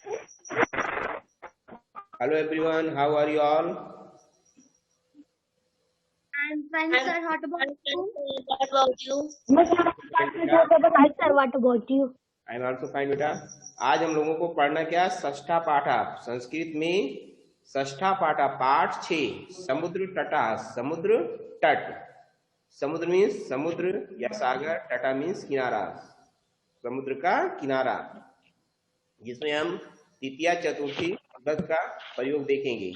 Hello everyone, how are you all? I'm fine, I'm sir. What about you? what about you? Fine, बेटा। Hi, sir. What about you? I am also fine बेटा। आज हम लोगों को पढ़ना क्या, षष्ठा पाठा संस्कृत में। षष्ठा पाठा पाठ 6 समुद्र तटा। समुद्र तट। समुद्र मीन्स समुद्र या सागर, तटा मीन्स किनारा, समुद्र का किनारा, जिसमें हम तृतीया चतुर्थी पद का प्रयोग देखेंगे,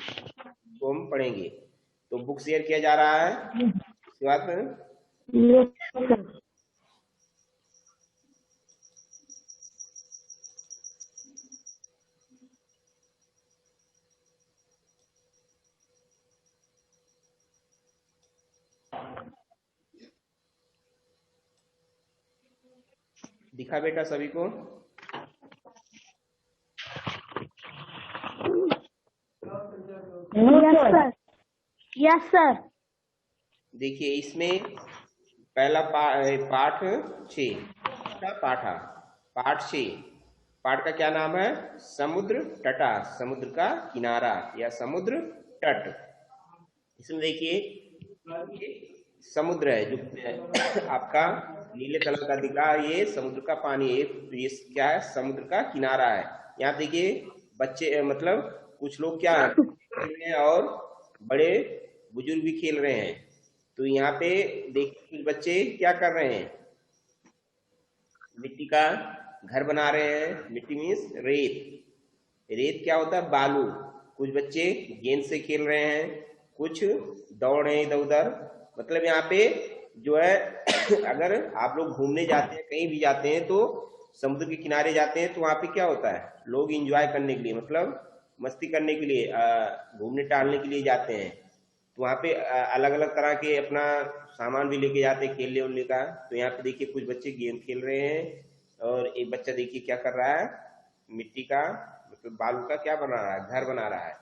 तो हम पढ़ेंगे। तो बुक शेयर किया जा रहा है, इसके बाद Yes, sir. दिखा बेटा सभी को। Yes, sir. Yes, sir. देखिए इसमें पहला पाठ 6 पाठा पाठ 6। पाठ का क्या नाम है? समुद्र तटा, समुद्र का किनारा या समुद्र तट। इसमें देखिए समुद्र है जो आपका नीले कलर का दिख रहा है, ये समुद्र का पानी है। ये क्या है? समुद्र का किनारा है। यहाँ देखिए बच्चे मतलब कुछ लोग क्या खेल रहे हैं और बड़े बुजुर्ग भी खेल रहे हैं। तो यहाँ पे देखिए कुछ बच्चे क्या कर रहे हैं, मिट्टी का घर बना रहे हैं। मिट्टी मीन्स रेत। रेत क्या होता है? बालू। कुछ बच्चे गेंद से खेल रहे हैं, कुछ दौड़ रहे हैं इधर उधर। मतलब यहाँ पे जो है अगर आप लोग घूमने जाते हैं, कहीं भी जाते हैं, तो समुद्र के किनारे जाते हैं, तो वहाँ पे क्या होता है, लोग इंजॉय करने के लिए, मतलब मस्ती करने के लिए, घूमने टहलने के लिए जाते हैं। तो वहाँ पे अलग अलग तरह के अपना सामान भी लेके जाते हैं खेलने उलने का। तो यहाँ पे देखिए कुछ बच्चे गेम खेल रहे हैं, और एक बच्चा देखिए क्या कर रहा है, मिट्टी का मतलब बालू का क्या बना रहा है, घर बना रहा है।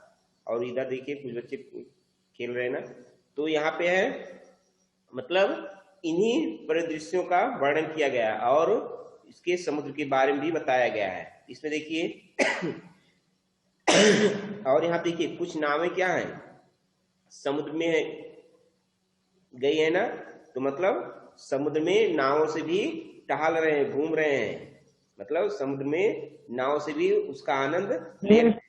और इधर देखिए कुछ बच्चे खेल रहे हैं ना। तो यहाँ पे है मतलब इन्हीं परिदृश्यों का वर्णन किया गया है और इसके समुद्र के बारे में भी बताया गया है इसमें देखिए। और यहाँ देखिए कुछ नावें क्या हैं, समुद्र में गई है ना, तो मतलब समुद्र में नावों से भी टहल रहे हैं, घूम रहे हैं। मतलब समुद्र में नाव से भी उसका आनंद ले रहे हैं।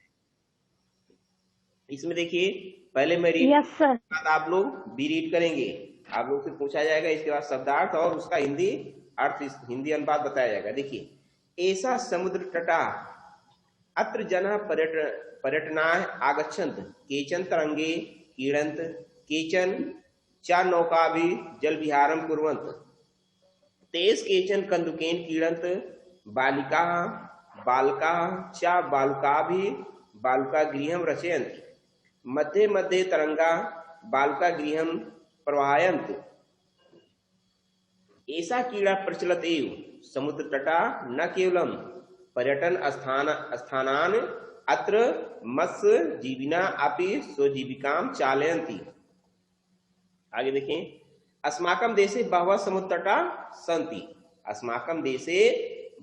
इसमें देखिए पहले मैं रीड, Yes, sir. बाद आप लोग भी रीड करेंगे। आप लोग से पूछा जाएगा, इसके बाद शब्दार्थ और उसका हिंदी अर्थ, हिंदी अनुवाद बताया जाएगा। देखिए ऐसा समुद्र तटा अत्र जनः पर्यटनाय आगच्छन्त, केचन तरंगे क्रीडन्त, केचन च नौकाभिः जलविहारं कुर्वन्त, तेष केचन कन्दुकेन क्रीडन्त, बालिकाः बालकाः च बालकाभिः बालकागृहं रचयन्ति, मध्ये मध्ये तरंगा बालकागृहं प्रवाहयन्ति। ऐसा क्रीड़ा प्रचलत एव समुद्र तटा न केवलम पर्यटन स्थानान अत्र मत्स्य जीविना अपि स्वजीविकां चालयन्ति। आगे देखें, अस्माकं देशे बहवः समुद्र तटा सन्ति। अस्माकं देशे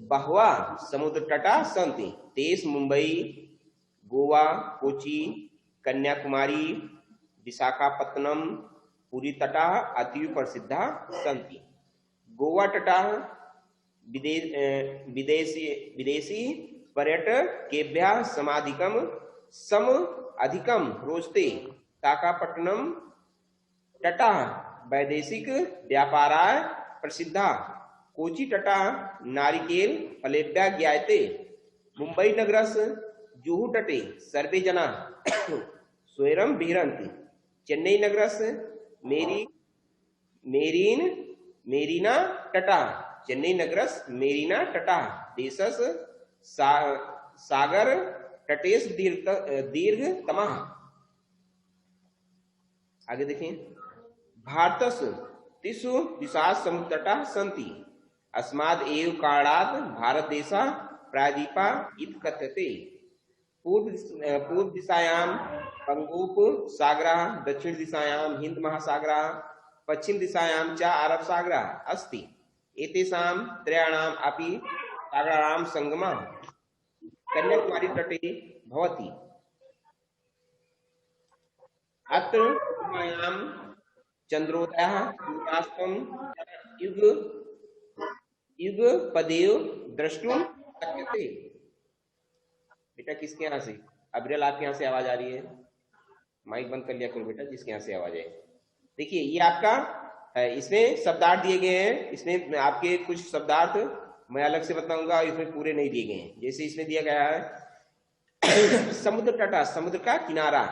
बहवः समुद्र तटा सन्ति। तेषु मुंबई, गोवा, कोची, कन्याकुमारी, विशाखापत्तनम, पुरी तटा अतीव प्रसिद्धा सन्ति। गोवा तटा विदेशी विदेशी पर्यटकेभ्यः सम अधिकम रोचते। विशाखापट्टनम तटा वैदेशिक व्यापाराय प्रसिद्धा। कोची तटा नारिकेल फलेभ्यः ज्ञायते। मुंबई नगरस्य जुहू तटे सर्वे जनाः स्वैरं विहरन्ति। चेन्नई नगरस्य मेरीन मेरीना तटा, चेन्नई नगरस्य मेरीना तटा देशस्य सागर तटेश दीर्घतमः। आगे देखें, भारतस्य तिसु दिशाः समुद्र तटाः सन्ति। अस्माद् एव कारणात् भारतदेशः प्रायद्वीपः इति कथ्यते। पूर्व दिशायां बंगोपसागरः, दक्षिण दिशायां हिंद महासागरः, पश्चिम दिशायां च अरब सागरः अस्ति। एतेषां त्रयाणाम् अपि सागराणां संगमः कन्याकुमारी तटे भवति। अत्र सीमायां चंद्रोदयः सूर्यास्तम युग युगपदेव द्रष्टुम शक्यते। बेटा किसके यहाँ से? अब्रियल आपके यहाँ से आवाज आ रही है? माइक बंद कर लिया करो बेटा, जिसके यहाँ से आवाज है। देखिए ये आपका है, इसमें शब्दार्थ दिए गए हैं। इसमें आपके कुछ शब्दार्थ मैं अलग से बताऊंगा, इसमें पूरे नहीं दिए गए हैं। जैसे इसमें दिया गया है समुद्र तट, समुद्र का किनारा।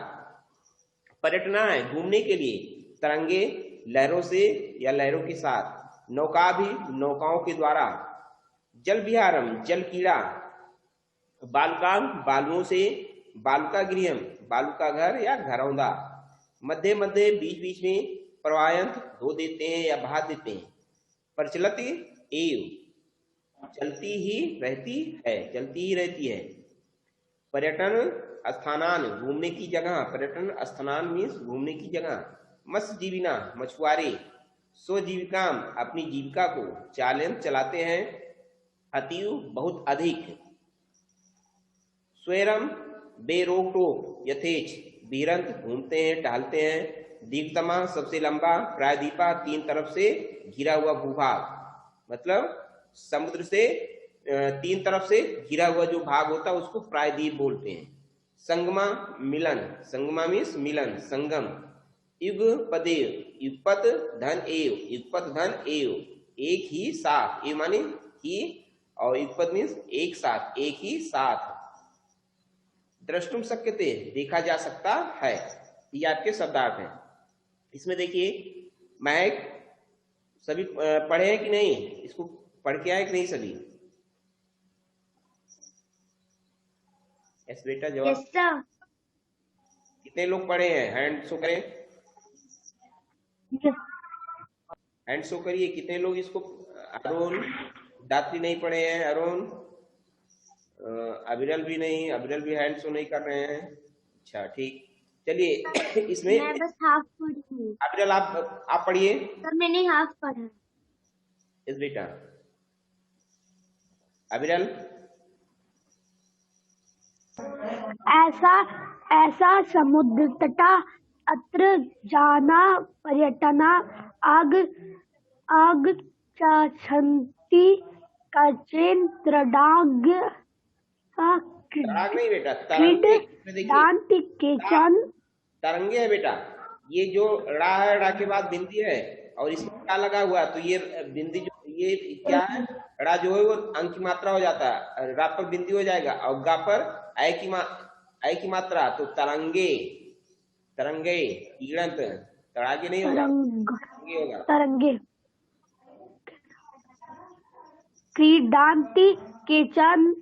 पर्यटना है, घूमने के लिए। तरंगे, लहरों से या लहरों के साथ। नौका भी, नौकाओं के द्वारा। जल विहारम, जल कीड़ा। बालुकांग, बालुओं से। बालुका गृहम, बालू का घर या घरौंदा। मध्य मध्य, बीच बीच में। प्रवायंत, धो देते हैं या बहा देते हैं। प्रचलति एव, चलती ही रहती है, चलती ही रहती है। पर्यटन स्थानान, घूमने की जगह। पर्यटन स्थानान मीन्स घूमने की जगह। मत्स्यजीविना, मछुआरे। स्वजीविकाम, अपनी जीविका को। चालन, चलाते हैं। अतीव, बहुत अधिक। स्वैरम, बेरोक टोक, यथेच। बीरंत, घूमते हैं, टहलते हैं। दीप्तमा, सबसे लंबा। प्रायद्वीपा, तीन तरफ से घिरा हुआ भूभाग। मतलब समुद्र से तीन तरफ से घिरा हुआ जो भाग होता है उसको प्रायद्वीप बोलते हैं। संगमा, मिलन। संगमा मीन्स मिलन, संगम। युग पदेव, युगपत धन एव, युगपत धन एव, एक ही साथ। ये माने ही, और युगपत मीन्स एक साथ, एक ही साथ। द्रष्टुम शक्यते, देखा जा सकता है। ये आपके शब्दार्थ हैं। इसमें देखिए महक, सभी पढ़े हैं कि नहीं? इसको पढ़ के आए कि नहीं सभी? यस बेटा, जवाब। Yes, sir. कितने लोग पढ़े हैं? हैंड शो करें, Yes. हैंड शो करिए। कितने लोग इसको? अरुण, दात्री नहीं पढ़े हैं। अरुण, अविरल भी नहीं, अविरल भी हैंड शो नहीं कर रहे हैं। अच्छा ठीक, चलिए इसमें मैं बस हाफ पढ़ी हूँ। अविरल आप पढ़िए। सर मैंने हाफ पढ़ा। यस बेटा, अविरल। ऐसा ऐसा समुद्र तटा अत्र जाना पर्यटना आग आग छंती कचेन त्रडाग तड़ाग नहीं बेटा, तरंगे। इसमें देखिए दांति केचन। तरंगे है बेटा। ये जो ड़ा है, ड़ा के बाद बिंदी है, और इसमें क्या लगा हुआ है, तो ये बिंदी जो ये क्या है, ड़ा जो है वो अंक की मात्रा हो जाता है, रा पर बिंदी हो जाएगा, और गा पर ऐ की मात्रा, तो तरंगे। तरंगे, ईड़ंत, तड़ागे नहीं होगा, तरंगे होगा। तरंगे क्रीडांति केचन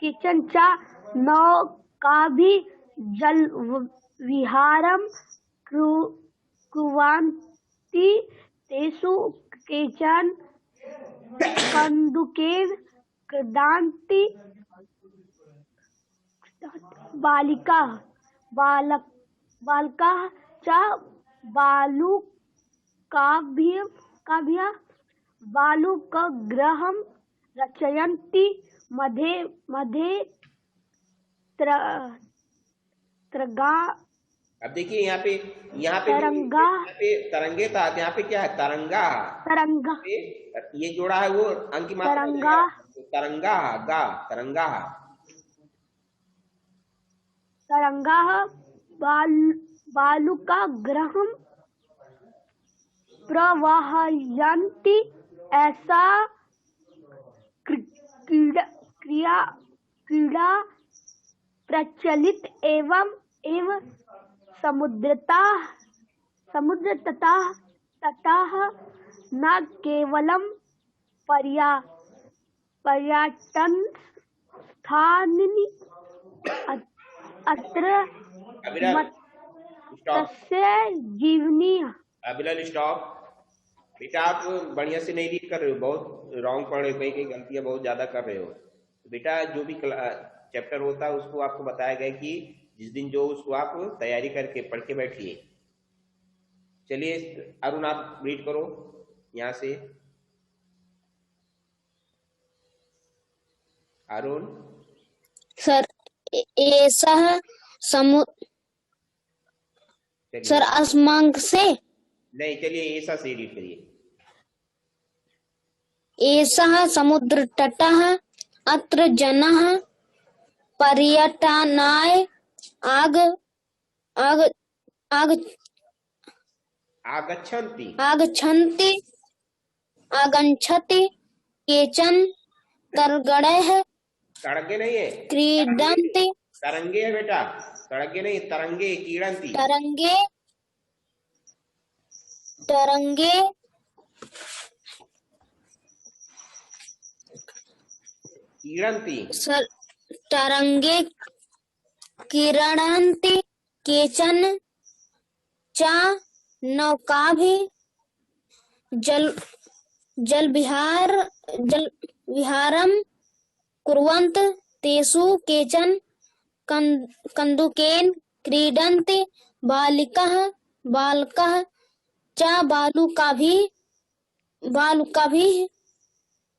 केचन चा नौकाभि जल विहारम कुर्वन्ति तेषु केचन कन्दुकेन क्रीडन्ति बालिका बालकाः च बालुकाभ्य बालुकगृहं रचयन्ति मध्ये मध्ये त्रगा। अब देखिए यहाँ पे तरंगा। यहाँ पे तरंगे था, यहाँ पे क्या है, तरंगा। तरंगा ये जोड़ा है वो अंक की मात्रा हो तरंगा जाएगा, तो तरंगा गा, तरंगा। तरंगा बालुकागृहं प्रवहयन्ति। ऐसा क्रीड़ा प्रचलित एवं समुद्र तटः न केवलं पर्यटन स्थानानि अत्र मत्स्य जीवनी। अभिलाल स्टॉप। बेटा आप बढ़िया से नहीं रीड कर रहे हो, बहुत रॉन्ग पढ़ रहे हो, कहीं गलतियां बहुत ज्यादा कर रहे हो। बेटा जो भी चैप्टर होता है उसको आपको बताया गया कि जिस दिन जो उसको आप तैयारी करके पढ़ के बैठिए। चलिए अरुण आप रीड करो यहाँ से। अरुण। सर एषः समु सर चलिए अस्माकं से नहीं, चलिए ऐसा से रीड करिए। एषः समुद्रतटः अत्र जनाः पर्यटनाय आग आग आग आगच्छन्ति आगच्छन्ति आगच्छति केचन तरगड़ैः तड़गे नहीं है, क्रीडन्ति तरंगे है बेटा, तड़गे नहीं, तरंगे, कीड़ंती, तरंगे तरंगे कीड़ंती, सर तरंगे क्रीडन्ति केचन च नौकाभिः जलविहारं कुर्वन्ति तेषु केचन कन्दुकेन क्रीडन्ति बालिकाः च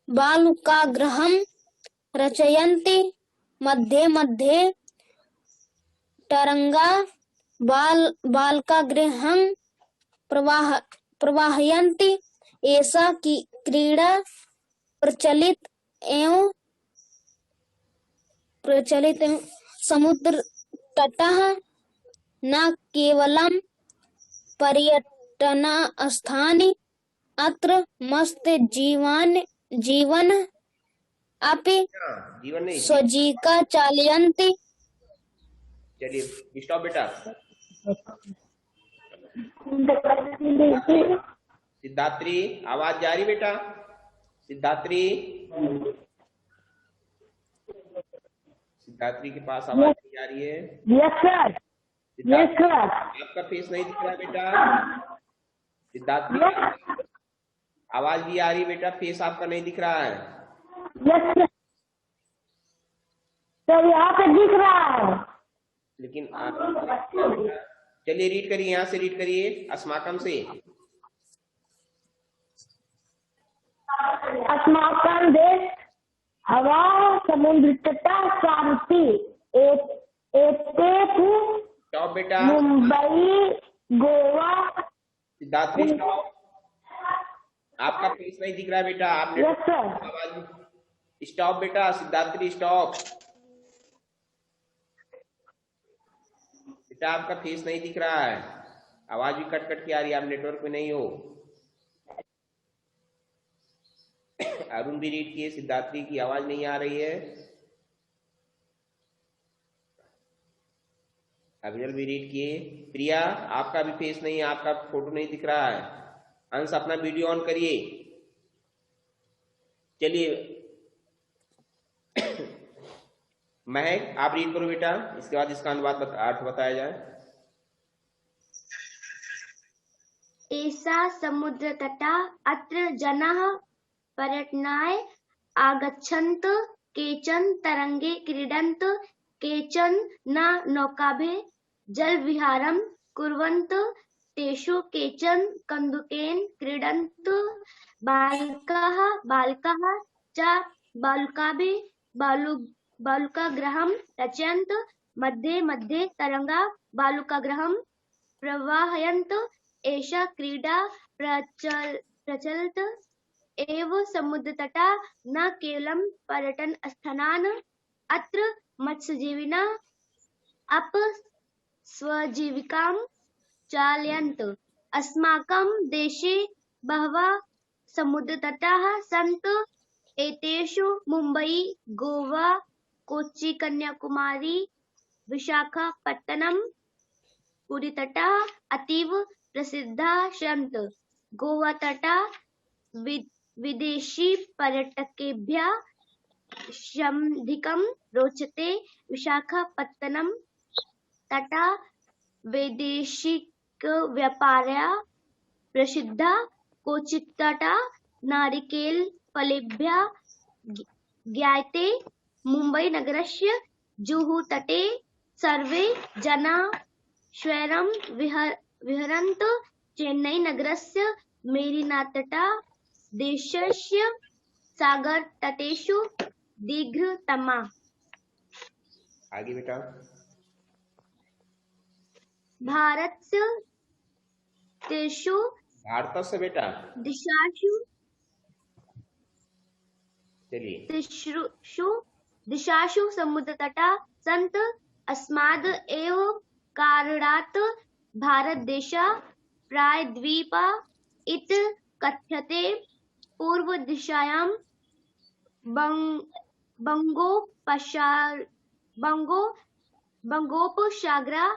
बालुकागृहं रचयन्ति मध्ये मध्ये तरंगा बालकागृहं प्रवाहयन्ति। एषा क्रीड़ा प्रचलित एवं समुद्र तटः न केवलं पर्यटनस्थानि अत्र मस्त जीवन अपि जीवन नहीं, स्वजीविका चालयन्ति। चलिए स्टॉप बेटा। सिद्धात्री आवाज जा रही बेटा? सिद्धात्री के पास आवाज नहीं आ रही है। Yes sir, yes sir. आपका फेस नहीं दिख रहा है बेटा। सिद्धात्री आवाज भी आ रही है बेटा, फेस आपका नहीं दिख रहा है। यस सर, यहाँ पे दिख रहा है लेकिन चलिए रीड करिए, यहाँ से रीड करिए, अस्माकम से। अस्माकं देश हवा समुद्र तटा शांति एतेषु स्टॉप बेटा। मुंबई गोवा। सिद्धार्थी स्टॉप। आपका फेस नहीं दिख रहा है बेटा, आपने यस सर। आवाज स्टॉप बेटा। सिद्धार्थी स्टॉप बेटा, आपका फेस नहीं दिख रहा है, आवाज भी कट कट के आ रही है, आप नेटवर्क में नहीं हो। अरुण भी रीड किए, सिद्धार्थी की आवाज नहीं आ रही है। अभिनल भी रीड किए। प्रिया आपका भी फेस नहीं है, आपका फोटो नहीं दिख रहा है। अंश अपना वीडियो ऑन करिए। चलिए महक आप रीड करो बेटा, इसके बाद इसका अनुवाद अर्थ बताया जाए। एषा समुद्रतटा अत्र जनाः पर्यटनाय आगच्छन्ति केचन तरंगे क्रीडन्ति केचन न नौकाभिः जलविहारं कुर्वन्ति तेषु केचन कन्दुकेन क्रीडन्ति बालकाः च बालुकाभिः बालुकागृहं रचयन्ति मध्ये मध्ये तरंगा बालुकागृहं प्रवाहयन्ति। एषा क्रीडा प्रचलित एव समुद्रतटा न केवलं पर्यटनस्थानान् अत्र मत्स्यजीविनः अपि स्वजीविकां चालयन्ति। अस्माकं देशे बहवः समुद्रतटाः सन्ति एतेषु मुम्बई गोवा कोच्चि कन्याकुमारी विशाखापत्तनम पुरी तटाः अतीव प्रसिद्धाः सन्ति। गोवा तटः विदेशी पर्यटकेभ्यः समधिकं रोचते। विशाखापत्तनम तटः वैदेशिकव्यापाराय प्रसिद्धः। कोच्चि तटः नारिकेल फलेभ्यः ज्ञायते। मुम्बई नगरस्य जुहू तटे सर्वे जनाः स्वैरं विहरन्तु। चेन्नई नगरस्य मेरीना तटः देशस्य सागरतटेषु दीर्घतमः। आगे बेटा। भारतस्य तेषु भारतस्य बेटा, दिशासु चलिए। तिसृषु दिशासु समुद्रतटा सन्ति। अस्माद् एव कारणात् भारतदेशः प्रायद्वीपा इति कथ्यते। पूर्वदिशायां बंगोपसागरः,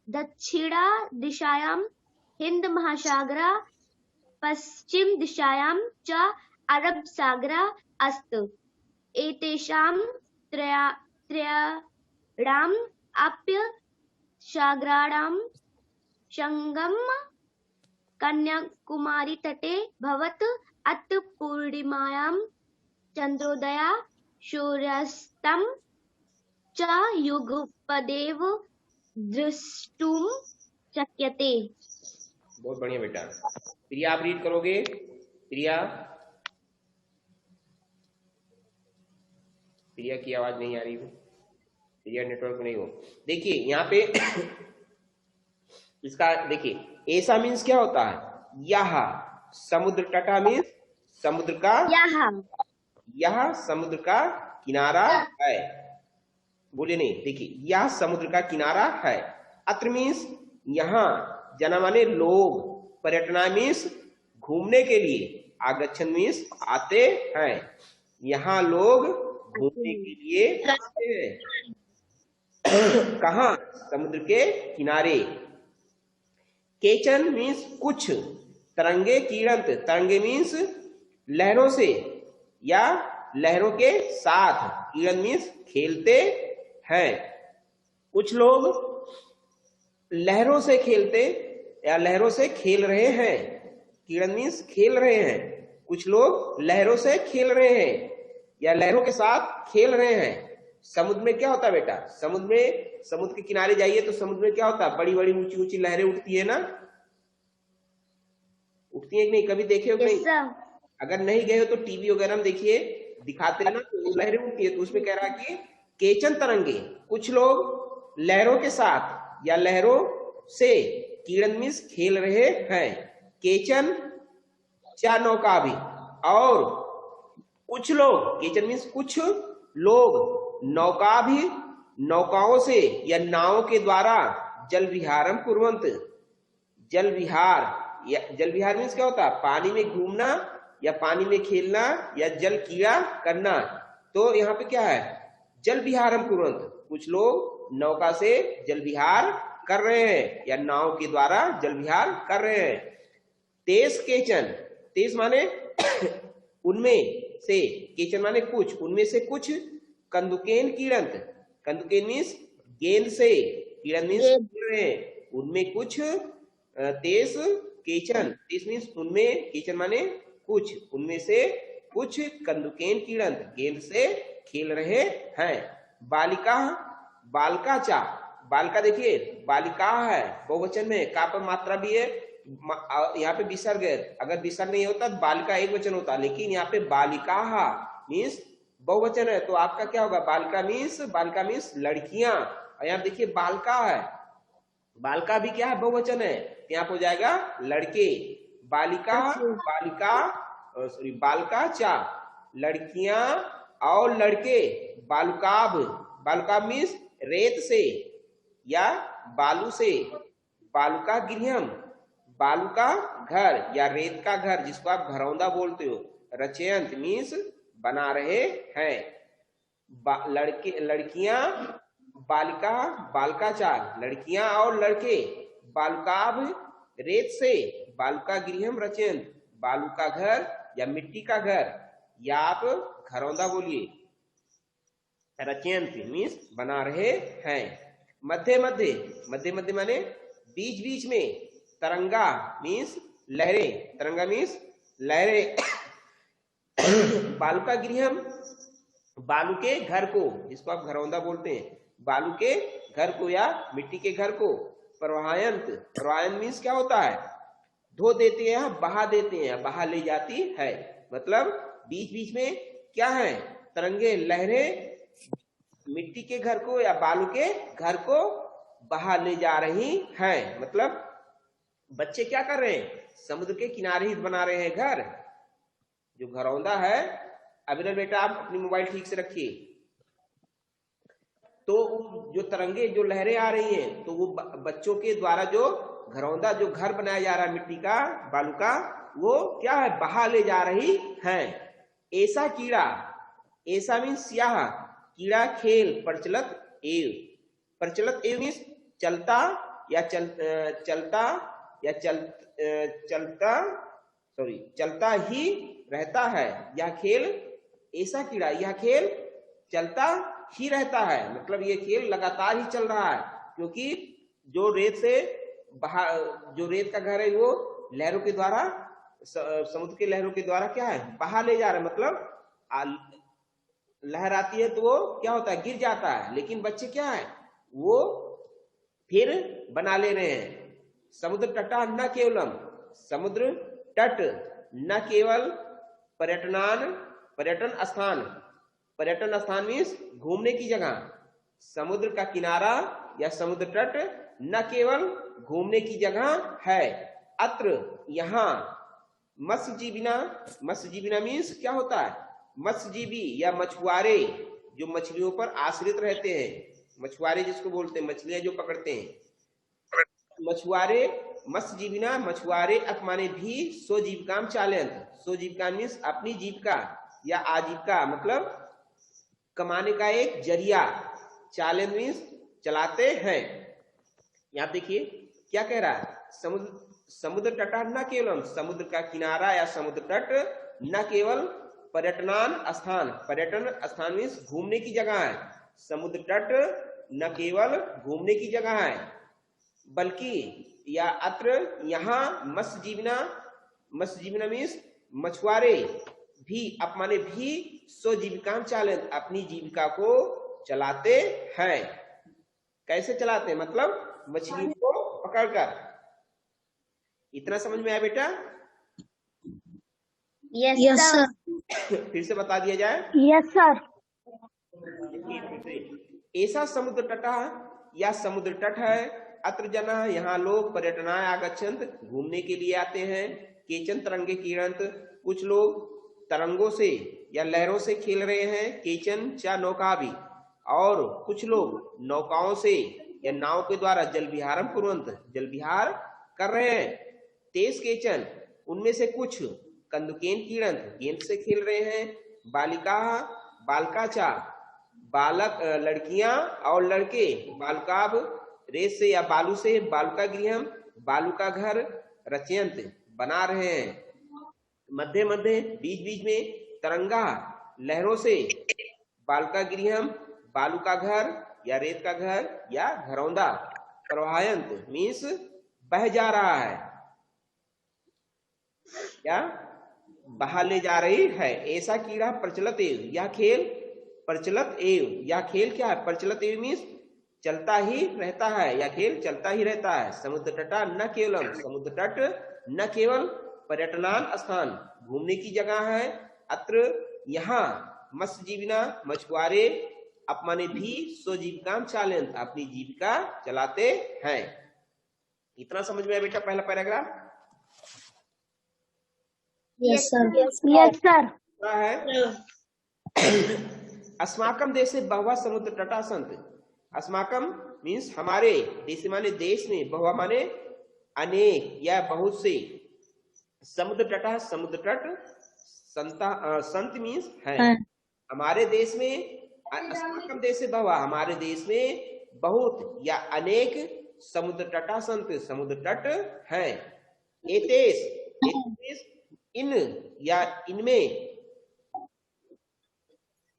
दक्षिणदिशायां हिन्दमहासागरः, पश्चिमदिशायां च अरबसागरः अस्ति। एतेषां त्रयाणाम् अपि सागराणां सङ्गमः कन्याकुमारीतटे भवति। अत्र पूर्णिमायां चन्द्रोदयः सूर्यास्तमः च युगपदेव द्रष्टुं शक्यते। बहुत बढ़िया बेटा। प्रिया आप रीड करोगे? प्रिया, प्रिया की आवाज नहीं आ रही हो, प्रिया नेटवर्क नहीं हो। देखिए यहाँ पे इसका देखिए, ऐसा मीन्स क्या होता है? यह समुद्र तटा मीन्स समुद्र का, यह समुद्र का किनारा है। बोले नहीं, देखिए यह समुद्र का किनारा है। अत्र मीन्स यहाँ, जना माने लोग, पर्यटना मीन्स घूमने के लिए, आगच्छन मीन्स आते हैं। यहाँ लोग घूमने के लिए आते हैं। कहाँ? समुद्र के किनारे। केचन मीन्स कुछ, तरंगे कीड़ंत, तरंगे मीन्स लहरों से या लहरों के साथ, कीड़न मीन्स खेलते हैं। कुछ लोग लहरों से खेलते या लहरों से खेल रहे हैं। कीड़न मीन्स खेल रहे हैं। कुछ लोग लहरों से खेल रहे हैं या लहरों के साथ खेल रहे हैं। समुद्र में क्या होता है बेटा? समुद्र में, समुद्र के किनारे जाइए तो समुद्र में क्या होता है? बड़ी बड़ी ऊंची ऊंची लहरें उठती है ना, उठती है कि नहीं? कभी देखे हो कि नहीं? अगर नहीं गए हो तो टीवी वगैरह में देखिए, दिखाते हैं ना, तो लहरें उठती है। तो उसमें कह रहा है कि केचन तरंगे, कुछ लोग लहरों के साथ या लहरों से, कीड़न मीन्स खेल रहे हैं। केचन चा नौका भी, और कुछ लोग, केचन मीन्स कुछ लोग, नौका भी, नौकाओं से या नावों के द्वारा जल विहारम कुर्वंत। जल विहार, या जल विहार मीन्स क्या होता है? पानी में घूमना या पानी में खेलना या जल क्रीड़ा करना। तो यहाँ पे क्या है? जल विहारम कुर्वंत, कुछ लोग नौका से जल विहार कर रहे हैं या नाव के द्वारा जल विहार कर रहे हैं। तेज केचन, तेज माने उनमें से, केचन माने कुछ, उनमें से कुछ, कंदुकेन कीड़ंत, कंदुकेन मीन्स गेंद से, कीड़न मीन्स खेल रहे हैं, उनमें कुछ। तेज केचन, तेज मीन्स उनमें, केचन माने कुछ, उनमें से कुछ कंदुकेन कीड़ंत, गेंद से खेल रहे हैं। बालिका, बालका चा, बालिका देखिए बालिका है, बहुवचन में, का पर मात्रा भी है, यहाँ पे विसर्ग है। अगर विसर्ग नहीं होता तो बालिका एक वचन होता, लेकिन यहाँ पे बालिका मीन्स बहुवचन है, तो आपका क्या होगा? बालिका मीन्स लड़कियां। और यहाँ देखिए बालिका है, बालिका भी क्या है? बहुवचन है, तो यहाँ हो जाएगा लड़के। बालिका, बालिका, सॉरी बालिका चा, लड़कियां और लड़के। बालुकाभ, बालुकाभ मीन्स रेत से या बालू से। बालुका गृहम, बालू का घर या रेत का घर, जिसको आप घरौंदा बोलते हो। रचयंत मीन्स बना रहे हैं। लड़के, लड़कियां, बालिका, बालिका चार, लड़कियां और लड़के। बालुकाभ रेत से, बालुका गृहम रचयंत, बालू का घर या मिट्टी का घर, या आप घरौंदा बोलिए। रचयंत मीन्स बना रहे हैं। मध्य मध्य, मध्य मध्य माने बीच बीच में। तरंगा मीन्स लहरें, तरंगा मीन्स लहरें। बालू का गृहम, बालू के घर को, जिसको आप घरौंदा बोलते हैं, बालू के घर को या मिट्टी के घर को। प्रवाहयंत, प्रवाहयंत मीन्स क्या होता है? धो देते हैं, बहा देते हैं, बहा ले जाती है। मतलब बीच बीच में क्या है? तरंगे, लहरें मिट्टी के घर को या बालू के घर को बहा ले जा रही हैं। मतलब बच्चे क्या कर रहे हैं, समुद्र के किनारे ही बना रहे हैं घर। जो घरौंदा है, अभिनव बेटा आप अपनी मोबाइल ठीक से रखिए। तो जो तरंगे, जो लहरें आ रही हैं, तो वो बच्चों के द्वारा जो घरौंदा, जो घर बनाया जा रहा है मिट्टी का, बालू का, वो क्या है, बहा ले जा रही हैं। ऐसा कीड़ा, ऐसा मीन्स यह कीड़ा खेल प्रचलत एव। प्रचलत एव मीन्स चलता या चलता ही रहता है। यह खेल, ऐसा कीड़ा, यह खेल चलता ही रहता है। मतलब ये खेल लगातार ही चल रहा है, क्योंकि जो रेत का घर है वो लहरों के द्वारा, समुद्र के लहरों के द्वारा क्या है, बहा ले जा रहा है। मतलब लहर आती है तो वो क्या होता है, गिर जाता है, लेकिन बच्चे क्या है, वो फिर बना ले रहे हैं। समुद्र तटा न केवलम, समुद्र तट न केवल पर्यटन स्थान। पर्यटन स्थान मीन्स घूमने की जगह। समुद्र का किनारा या समुद्र तट न केवल घूमने की जगह है, अत्र यहाँ मत्स्यजीविना मीन्स क्या होता है, मत्स्यजीवी या मछुआरे, जो मछलियों पर आश्रित रहते हैं। मछुआरे जिसको बोलते हैं, मछलियां जो पकड़ते हैं, मछुआरे। मत्स्यजीविना मछुआरे अपमाने भी स्वजीविकाम चालयंत। स्वजीविका मीन्स अपनी जीविका या आजीविका, मतलब कमाने का एक जरिया। चालन मीन्स चलाते हैं। यहाँ देखिए क्या कह रहा है, समुद्र तटा न केवलम, समुद्र का किनारा या समुद्र तट न केवल पर्यटन स्थान मीन्स घूमने की जगह है। समुद्र तट न केवल घूमने की जगह है, बल्कि या अत्र यहाँ मत्स्यजीविना मीन्स मछुआरे भी अपमाने भी स्वजीविका चालन, अपनी जीविका को चलाते हैं। कैसे चलाते हैं, मतलब मछली को पकड़कर। इतना समझ में आया बेटा? Yes sir. फिर से बता दिया जाए। Yes sir. ऐसा समुद्र तटा या समुद्र तट है, अत्र जना, यहाँ लोग पर्यटनाय आगच्छन्त, घूमने के लिए आते हैं। केचन तरंगे क्रीडन्त, कुछ लोग तरंगों से या लहरों से खेल रहे हैं। केचन चा नौका भी, और कुछ लोग नौकाओं से या नाव के द्वारा जल विहारम कुर्वन्त, जल विहार कर रहे हैं। तेज केचन, उनमें से कुछ कंदुकेन क्रीडन्त, गेंद से खेल रहे हैं। बालिका चा, बालक लड़कियां और लड़के। बालकाब, रेत से या बालू से। बालुका गृहम, बालू का घर। रचयंत, बना रहे हैं। मध्य बीच बीच में तरंगा, लहरों से। बालका गृहम, बालू का घर या रेत का घर या घरौंदा। प्रवाहयंत मीन्स बह जा रहा है या बहा ले जा रही है। ऐसा कीड़ा प्रचलत एव, यह खेल प्रचलत एव, यह खेल क्या है, प्रचलत एव मीन्स चलता ही रहता है, या खेल चलता ही रहता है। समुद्र तटा न केवलम, समुद्र तट न केवल पर्यटनान स्थान, घूमने की जगह है। अत्र यहाँ मत्स्यजीविना मछुआरे अपमाने भी स्वजीविका चालन, अपनी जीविका चलाते हैं। इतना समझ में आया बेटा पहला paragraph? Yes sir. Yes sir. है अस्माकम देशे बहवा समुद्र तटा सन्ति। अस्माकम मीन्स हमारे, देश माने देश में, बहुवा माने अनेक या बहुत से। समुद्र तटा, समुद्र तट। संत मीन्स है। हमारे देश में, अस्माकम देशे बहवा, हमारे देश में बहुत या अनेक समुद्र तटा संत, समुद्र तट है। एतेस इन या इनमें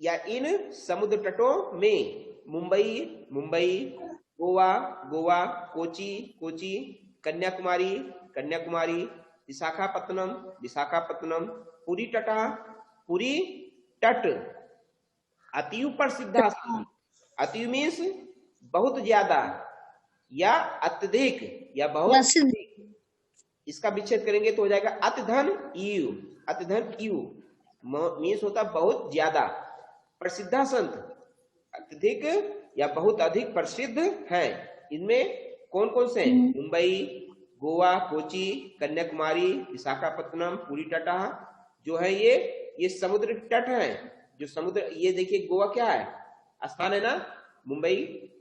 या इन समुद्र तटों में मुंबई, गोवा, कोची, कन्याकुमारी, विशाखापत्तनम, पुरी तट अतिव प्रसिद्ध। अतिव मीन्स बहुत ज्यादा या अत्यधिक या बहुत। इसका विच्छेद करेंगे तो हो जाएगा अत्यधन इव मीन्स होता बहुत ज्यादा। प्रसिद्धा संत, अत्यधिक या बहुत अधिक प्रसिद्ध हैं। इनमें कौन कौन से हैं? मुंबई, गोवा, कोची, कन्याकुमारी, विशाखापत्तनम, पुरी तटा जो है ये समुद्र तट है। जो समुद्र, ये देखिए गोवा क्या है? स्थान है ना। मुंबई,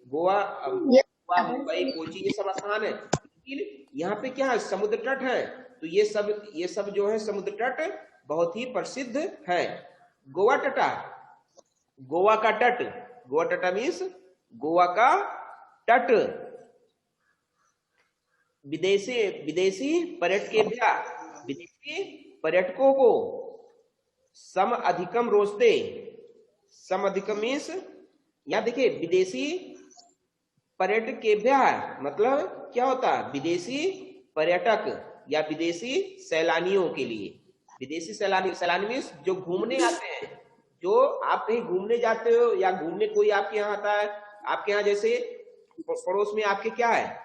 गोवा, मुंबई, कोची, ये सब स्थान है। लेकिन यहाँ पे क्या है? समुद्र तट है। तो ये सब जो है समुद्र तट बहुत ही प्रसिद्ध है। गोवा तटा, गोवा का तट, गोवा तटा मीन्स गोवा का तट। विदेशी विदेशी विदेशी पर्यटकों को सम अधिकम रोस्ते, सम अधिकम मीन्स यहाँ देखिए विदेशी पर्यटकेभ्य मतलब क्या होता है? विदेशी पर्यटक या विदेशी सैलानियों के लिए। विदेशी सैलानी मीन्स जो घूमने आते हैं। जो आप कहीं घूमने जाते हो या घूमने कोई आपके यहाँ आता है, आपके यहाँ जैसे पड़ोस में आपके क्या है?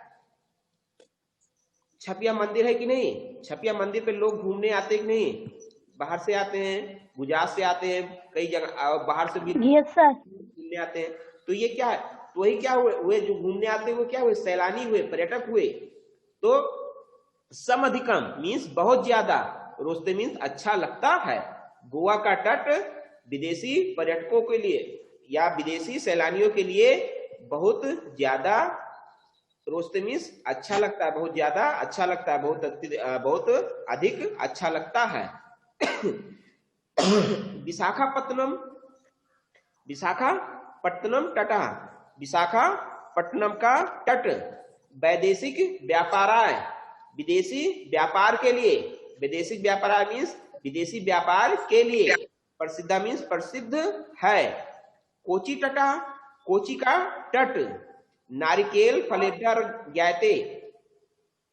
छपिया मंदिर है कि नहीं? छपिया मंदिर पे लोग घूमने आते कि नहीं? बाहर से आते हैं, गुजरात से आते हैं, कई जगह बाहर से भी घूमने आते हैं। तो ये क्या है? तो वही क्या हुए जो घूमने आते हुए क्या हुए? सैलानी हुए, पर्यटक हुए। तो सम अधिकम मीन्स बहुत ज्यादा, रोस्ते मीन्स अच्छा लगता है। गोवा का तट विदेशी पर्यटकों के लिए या विदेशी सैलानियों के लिए बहुत ज्यादा, रोस्ते मीन्स अच्छा लगता है, बहुत ज्यादा अच्छा लगता है, बहुत अधिक अच्छा लगता है। विशाखापत्तनम, विशाखापट्टनम तटा, विशाखापट्टनम का तट वैदेशिक व्यापाराय, विदेशी व्यापार के लिए, वैदेशिक व्यापार मीन्स विदेशी व्यापार के लिए प्रसिद्ध मीन्स प्रसिद्ध है। कोची तटा, कोची का तट नारिकेल फलेभ्या ज्ञायते,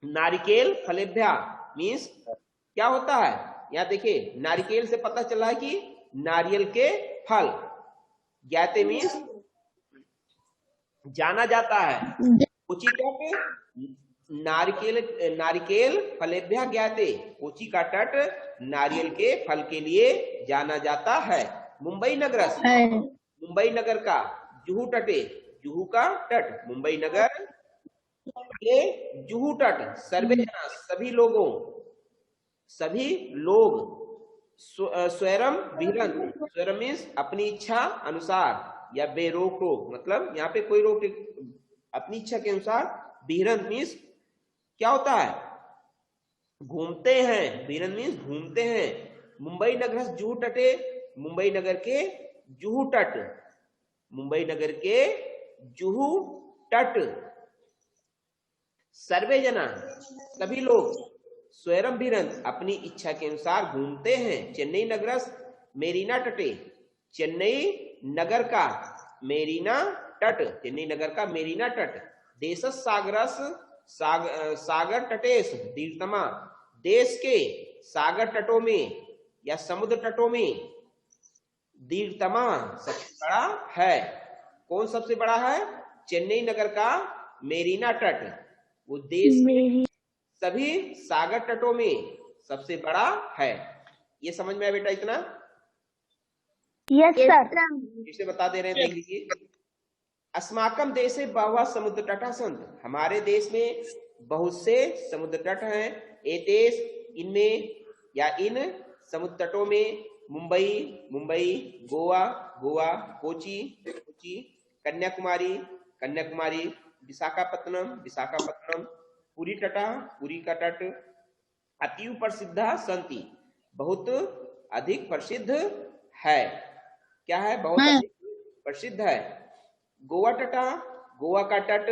नारिकेल फलेभ्या मीन्स क्या होता है? यहाँ देखिए नारिकेल से पता चला है कि नारियल के फल, ज्ञाते मीन्स जाना जाता है। कोची तट नारिकेल फलेभ्या ज्ञाते, कोची का तट नारियल के फल के लिए जाना जाता है। मुंबई नगर, मुंबई नगर का जुहू तटे, जुहू का तट, मुंबई नगर के जुहू तट सर्वे जना सभी लोगों, सभी लोग स्वयं विहरन, स्वयं मीन्स अपनी इच्छा अनुसार या बेरोक टोक, मतलब यहाँ पे कोई रोक, अपनी इच्छा के अनुसार। विहरन मीन्स क्या होता है? घूमते हैं। विहरन मीन्स घूमते हैं। मुंबई नगर जुहू तटे, मुंबई नगर के जुहू तट, मुंबई नगर के जुहू तट सर्वे जना सभी लोग स्वयं विहरन अपनी इच्छा के अनुसार घूमते हैं। चेन्नई नगरस मेरीना तटे, चेन्नई नगर का मेरीना तट, चेन्नई नगर का मेरीना तट। देशस सागरस सागर तटेश दीर्घतमा, देश के सागर तटों में या समुद्र तटों में दीर्घतमा सबसे बड़ा है। कौन सबसे बड़ा है? चेन्नई नगर का मेरीना तट, वो देश के सभी सागर तटों में सबसे बड़ा है। ये समझ में आया बेटा इतना? Yes sir. फिर से बता दे रहे हैं, देख लीजिए। अस्माकम देशे बहवः समुद्र तटा सन्ति, हमारे देश में बहुत से समुद्र तट हैं। एतेष इनमें या इन समुद्र तटों में मुंबई, गोवा, कोची, कन्याकुमारी, विशाखापत्तनम, पुरी का तट अतीव प्रसिद्ध संति, बहुत अधिक प्रसिद्ध है। क्या है? बहुत अधिक प्रसिद्ध है। गोवा तटा, गोवा का तट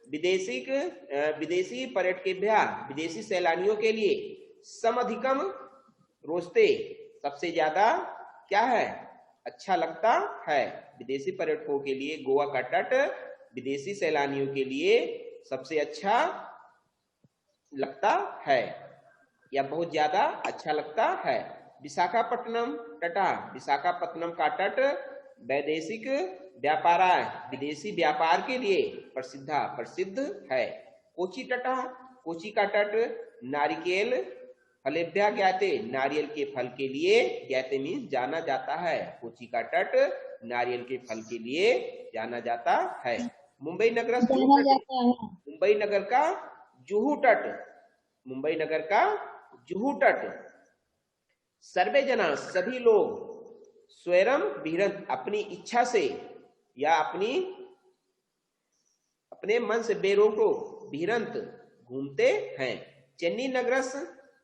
विदेशी पर्यटकेभ्यः, विदेशी सैलानियों के लिए समधिकम रोस्ते, सबसे ज्यादा क्या है? अच्छा लगता है। विदेशी पर्यटकों के लिए गोवा का तट विदेशी सैलानियों के लिए सबसे अच्छा लगता है या बहुत ज्यादा अच्छा लगता है। विशाखापट्टनम तटा, विशाखापट्टनम का तट वैदेशिक व्यापार, विदेशी व्यापार के लिए प्रसिद्ध है। कोची तटा, कोची का तट नारिकेल फलेभ्या ज्ञाते, नारियल के फल के लिए, ज्ञाते मीन्स जाना जाता है। कोची का तट नारियल के फल के लिए जाना जाता है। मुंबई नगर जाना जाता है। मुंबई नगर का जुहू तट, मुंबई नगर का जुहू तट। सर्वे जना सभी लोग, स्वयं विहरंत अपनी इच्छा से या अपने मन से बेरोको विहरंत घूमते हैं। चेन्नई नगरस,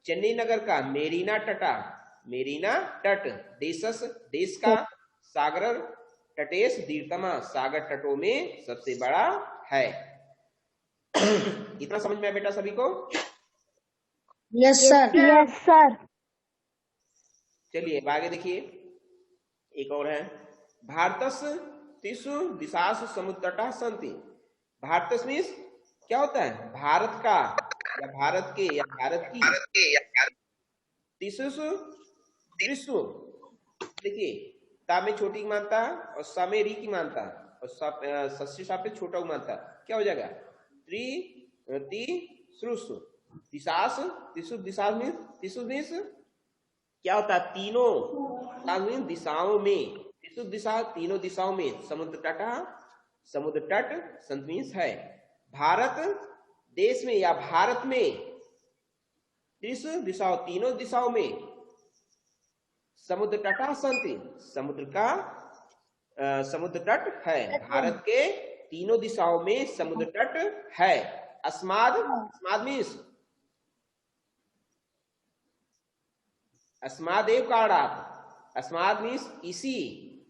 चेन्नई नगर का मेरीना तटा, मेरीना तट देशस देश का, सागर तटेश दीर्घतमा सागर तटों में सबसे बड़ा है। इतना समझ में आया बेटा सभी को? Yes sir. Yes sir. चलिए अब आगे देखिए, एक और है। भारतस तिसु दिशासु समुद्र तटा सन्ति। भारतस मीन्स क्या होता है? भारत का या भारत के या भारत की। तिसुसु त्रिसु, देखिए ता में छोटी की मानता और सा में री की मानता और सस्य सा पे छोटा की मानता, क्या हो जाएगा? त्रिसुसु दिशास, तिसु दिशास मीन्स, तिसु मीन्स क्या होता है? तीनों दिशाओं में, तिसु दिशा तीनों दिशाओं में, समुद्र तट, समुद्र तट संत मीन्स है। भारत देश में या भारत में त्रिसु दिशाओं तीनों दिशाओं में, समुद्र तटा संति समुद्र का समुद्र तट है। भारत के तीनों दिशाओं में समुद्र तट है। अस्माद, अस्माद मीन्स अस्मादेव कारात, अस्माद मीन्स इसी,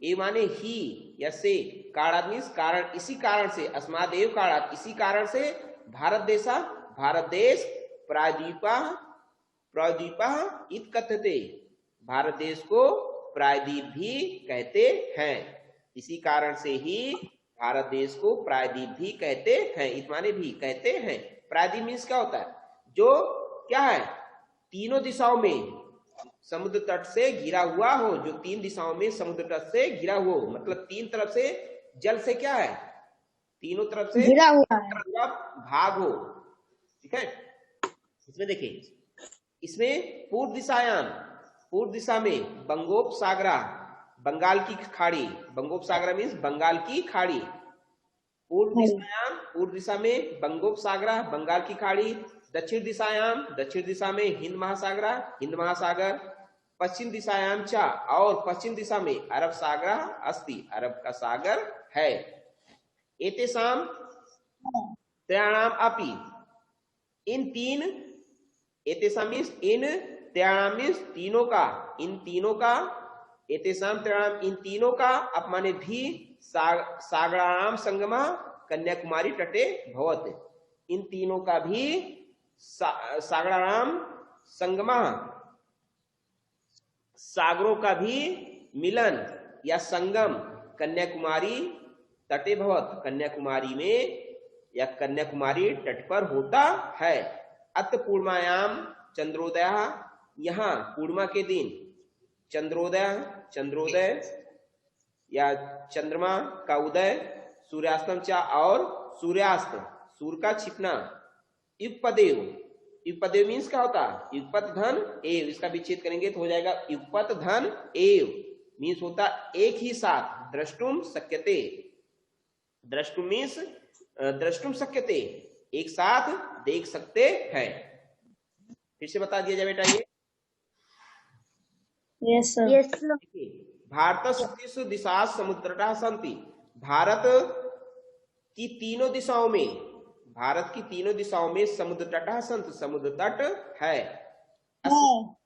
ए माने ही या से, कारात मीन्स कारण, इसी कारण से, अस्मादेव कारात इसी कारण से, भारत देशा भारत देश, प्रायद्वीपा प्रायद्वीपा इत कथ्यते, भारत देश को प्रायद्वीप भी कहते हैं। इसी कारण से ही भारत देश को प्रायद्वीप भी कहते हैं, इत माने भी कहते हैं। प्रायद्वीप मीन्स क्या होता है? जो क्या है? तीनों दिशाओं में समुद्र तट से घिरा हुआ हो, जो तीन दिशाओं में समुद्र तट से घिरा हुआ हो, मतलब तीन तरफ से जल से क्या है? तीनों तरफ से घिरा हुआ है, भाग हो। ठीक है, इसमें देखिए, इसमें पूर्व दिशायाम, पूर्व दिशा में बंगोपसागरा, बंगाल की खाड़ी, बंगोपसागरा मीन्स बंगाल की खाड़ी। पूर्व दिशायाम, पूर्व दिशा में बंगोपसागरा बंगाल की खाड़ी। दक्षिण दिशायाम, दक्षिण दिशा में हिंद महासागरा, हिंद महासागर। पश्चिम दिशायाम चा, और पश्चिम दिशा में अरब सागर अस्ति, अरब का सागर है। एतेषाम त्रयाणाम अपि, इन तीन, एतेषाम मीन्स इन, त्रयाणाम मीन्स तीनों का, इन तीनों का, एतेषाम त्रयाणाम इन तीनों का, अपमाने भी सागराणाम संगमा कन्याकुमारी तटे भवत, इन तीनों का भी सागराणाम संगमा, सागरों का भी मिलन या संगम कन्याकुमारी तटे भवत, कन्याकुमारी में या कन्याकुमारी तट पर होता है। अत पूर्णमायाम चंद्रोदय, यहाँ पूर्णिमा के दिन चंद्रोदय, चंद्रोदय या चंद्रमा का उदय, सूर्यास्तम चा, और सूर्यास्त, सूर्य का छिपना। युगपदेव, युगपदेव मीन्स क्या होता? युगपत धन एव, इसका विच्छेद करेंगे तो हो जाएगा युगपत धन एव, मीन्स होता एक ही साथ। द्रष्टुम शक्यते, द्रष्टुम मीन्स द्रष्टुम शक्यते, एक साथ देख सकते हैं। फिर से बता दिया जाए बेटा ये। Yes sir. Yes sir. Bharat दिशा समुद्रतः सन्ति, भारत की तीनों दिशाओं में, भारत की तीनों दिशाओं में समुद्र तटः सन्ति, समुद्र तट है।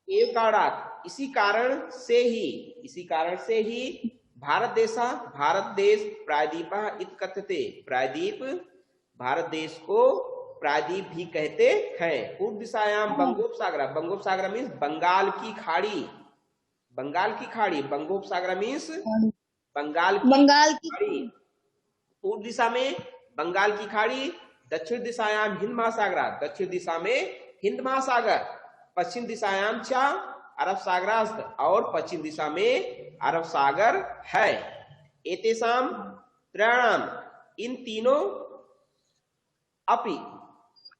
एव कारणात्, इसी कारण से ही, इसी कारण से ही भारत देशा भारत देश प्रायद्वीपा इत कथ्यते, प्रायद्वीप भारत देश को प्रायद्वीप भी कहते हैं। पूर्व दिशायाम बंगोपसागरा, बंगोपसागरा मीन्स बंगाल की खाड़ी, बंगाल की खाड़ी, बंगोपसागरा मीन्स बंगाल की खाड़ी। पूर्व दिशा में बंगाल की खाड़ी। दक्षिण दिशायाम हिंद महासागरा, दक्षिण दिशा में हिंद महासागर। पश्चिम दिशायाम चा अरब सागरास्त, और पश्चिम दिशा में अरब सागर है। एतेषाम त्रयाणाम, इन तीनों, अपि,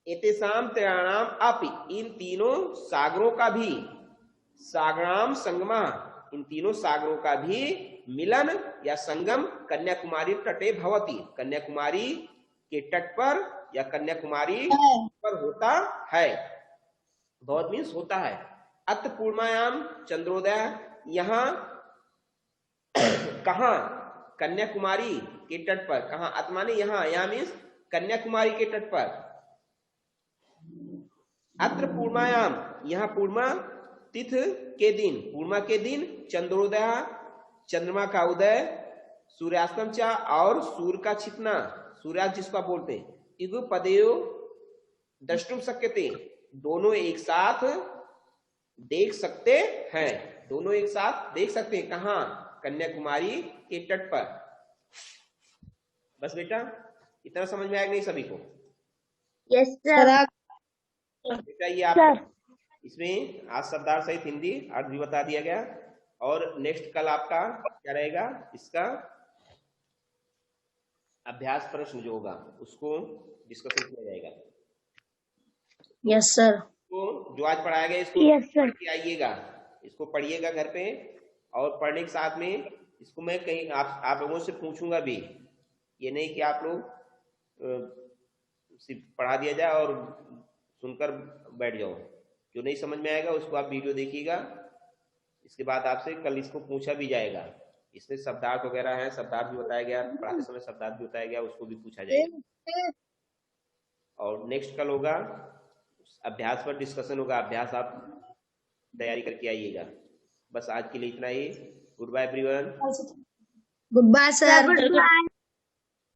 एतेषाम त्रयाणाम अपि, इन तीनों सागरों का भी, सागराम संगमा, इन तीनों सागरों का भी मिलन या संगम कन्याकुमारी तटे भवति, कन्याकुमारी के तट पर या कन्याकुमारी पर होता है। भवत मीन्स होता है। अत पूर्णायाम चंद्रोदय, यहाँ कहा, कन्याकुमारी के तट पर, कहा, अत माने यहाँ, यहाँ मीन्स कन्याकुमारी के तट पर। अत्र पूर्णायाम, यहाँ पूर्णा तिथ के दिन, पूर्णिमा के दिन, चंद्रोदय चंद्रमा का उदय, सूर्यास्तम चा और सूर्य का छिपना, सूर्यास्त जिसको बोलते हैं, युगपदेयो द्रष्टुम शक्यते, दोनों एक साथ देख सकते हैं, दोनों एक साथ देख सकते हैं। कहाँ? कन्याकुमारी के तट पर। बस बेटा इतना समझ में आएगा नहीं सभी को? Yes sir. बेटा ये आप इसमें आज शब्दार्थ सहित हिंदी अर्थ भी बता दिया गया, और नेक्स्ट कल आपका क्या रहेगा, इसका अभ्यास प्रश्न जो होगा उसको डिस्कशन किया जाएगा। Yes sir. तो जो आज पढ़ाया गया इसको पढ़ के आइएगा, इसको पढ़िएगा घर पे, और पढ़ने के साथ में इसको मैं कहीं आप लोगों से पूछूंगा भी, ये नहीं कि आप लोग सिर्फ पढ़ा दिया जाए और सुनकर बैठ जाओ। जो नहीं समझ में आएगा उसको आप वीडियो देखिएगा, इसके बाद आपसे कल इसको पूछा भी जाएगा। इसमें शब्दार्थ वगैरह है, शब्दार्थ भी बताया गया, पढ़ाते समय शब्दार्थ भी बताया गया, उसको भी पूछा जाएगा। और नेक्स्ट कल होगा अभ्यास पर डिस्कशन होगा, अभ्यास आप तैयारी करके आइएगा। बस आज के लिए इतना ही। Good bye everyone. Good bye sir. Good bye.